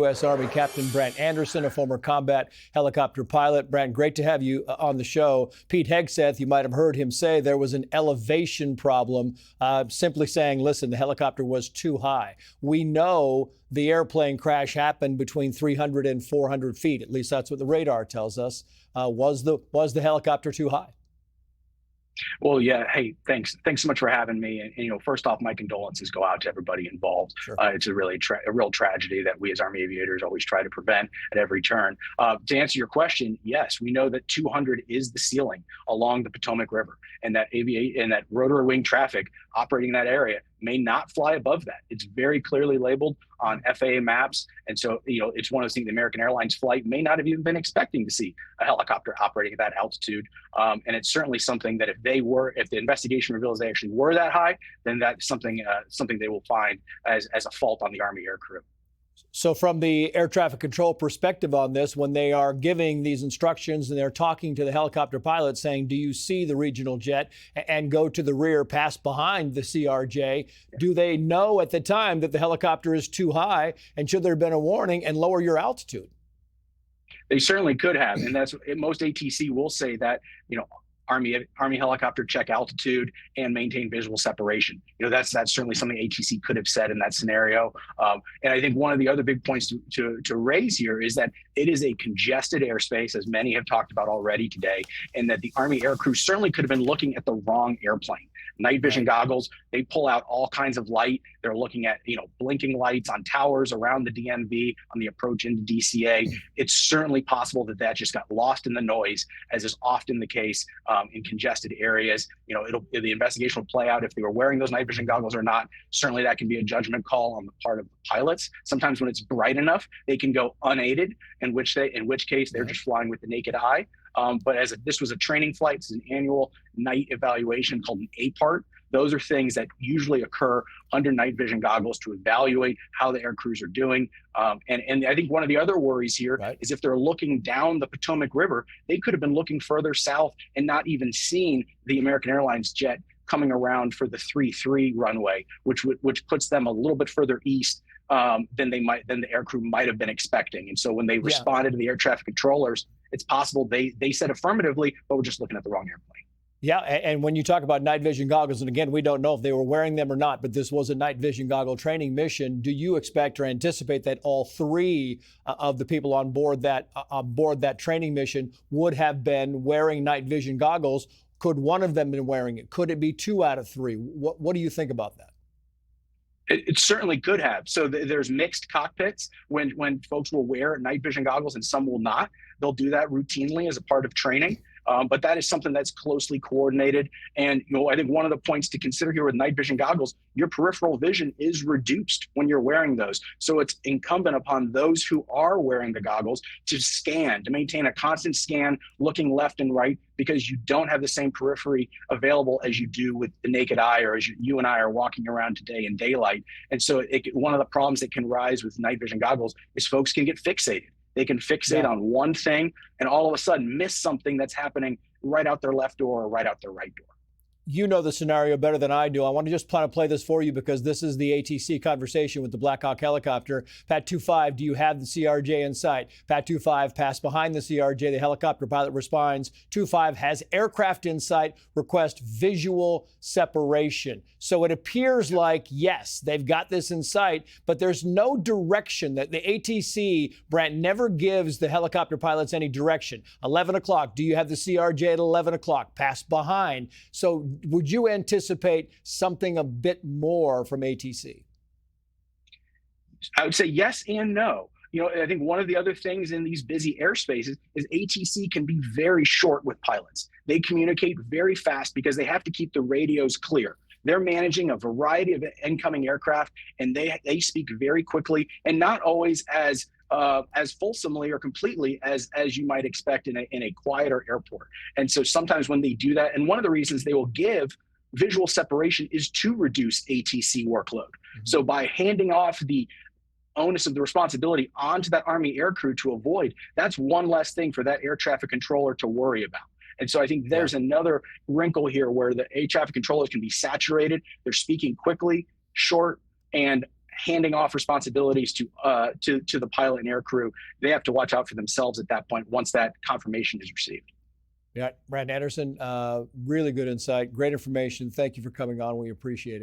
U.S. Army Captain Brant Anderson, a former combat helicopter pilot. Brant, great to have you on the show. Pete Hegseth, you might have heard him say there was an elevation problem, simply saying, listen, the helicopter was too high. We know the airplane crash happened between 300 and 400 feet. At least that's what the radar tells us. Was the helicopter too high? Well, yeah. Hey, thanks so much for having me. And first off, my condolences go out to everybody involved. Sure. It's a real tragedy that we as Army aviators always try to prevent at every turn. To answer your question, yes, we know that 200 is the ceiling along the Potomac River, and that rotary wing traffic operating in that area may not fly above that. It's very clearly labeled on FAA maps. And so, it's one of those things the American Airlines flight may not have even been expecting to see a helicopter operating at that altitude. And it's certainly something that if the investigation reveals they actually were that high, then that's something they will find as a fault on the Army aircrew. So from the air traffic control perspective on this, when they are giving these instructions and they're talking to the helicopter pilot saying, do you see the regional jet, and go to the rear, pass behind the CRJ, do they know at the time that the helicopter is too high, and should there have been a warning and lower your altitude? They certainly could have. And that's most ATC will say that, Army helicopter check altitude and maintain visual separation. That's certainly something ATC could have said in that scenario. And I think one of the other big points to raise here is that it is a congested airspace, as many have talked about already today, and that the Army aircrew certainly could have been looking at the wrong airplane. Night vision goggles, they pull out all kinds of light. They're looking at, blinking lights on towers around the DMV on the approach into DCA. It's certainly possible that just got lost in the noise, as is often the case in congested areas. The investigation will play out if they were wearing those night vision goggles or not. Certainly that can be a judgment call on the part of the pilots. Sometimes when it's bright enough, they can go unaided, in which case they're just flying with the naked eye. But this was a training flight, it's an annual night evaluation called an APART. Those are things that usually occur under night vision goggles to evaluate how the air crews are doing. And I think one of the other worries here is if they're looking down the Potomac River, they could have been looking further south and not even seen the American Airlines jet coming around for the 3-3 runway, which puts them a little bit further east than the aircrew might have been expecting. And so when they responded to the air traffic controllers, it's possible they said affirmatively, but we're just looking at the wrong airplane. Yeah, and when you talk about night vision goggles, and again, we don't know if they were wearing them or not, but this was a night vision goggle training mission. Do you expect or anticipate that all three of the people on board that training mission would have been wearing night vision goggles? Could one of them been wearing it? Could it be 2 out of 3? What do you think about that? It certainly could have. So there's mixed cockpits when folks will wear night vision goggles and some will not. They'll do that routinely as a part of training. But that is something that's closely coordinated. And, I think one of the points to consider here with night vision goggles, your peripheral vision is reduced when you're wearing those. So it's incumbent upon those who are wearing the goggles to maintain a constant scan, looking left and right, because you don't have the same periphery available as you do with the naked eye, or as you and I are walking around today in daylight. And so one of the problems that can rise with night vision goggles is folks can get fixated. They can fixate on one thing and all of a sudden miss something that's happening right out their left door or right out their right door. You know the scenario better than I do. I want to just play this for you because this is the ATC conversation with the Black Hawk helicopter. Pat 25, do you have the CRJ in sight? Pat 25, pass behind the CRJ. The helicopter pilot responds. 25 has aircraft in sight. Request visual separation. So it appears like, yes, they've got this in sight, but there's no direction. That the ATC, Brant, never gives the helicopter pilots any direction. 11 o'clock, do you have the CRJ at 11 o'clock? Pass behind. So would you anticipate something a bit more from ATC? I would say yes and no. I think one of the other things in these busy airspaces is ATC can be very short with pilots. They communicate very fast because they have to keep the radios clear. They're managing a variety of incoming aircraft, and they speak very quickly and not always as fulsomely or completely as you might expect in a quieter airport. And so sometimes when they do that, and one of the reasons they will give visual separation is to reduce ATC workload. Mm-hmm. So by handing off the onus of the responsibility onto that Army aircrew to avoid, that's one less thing for that air traffic controller to worry about. And so I think there's another wrinkle here where the air traffic controllers can be saturated. They're speaking quickly, short, and handing off responsibilities to the pilot and air crew, they have to watch out for themselves at that point once that confirmation is received. Yeah, Brant Anderson, really good insight, great information. Thank you for coming on. We appreciate it.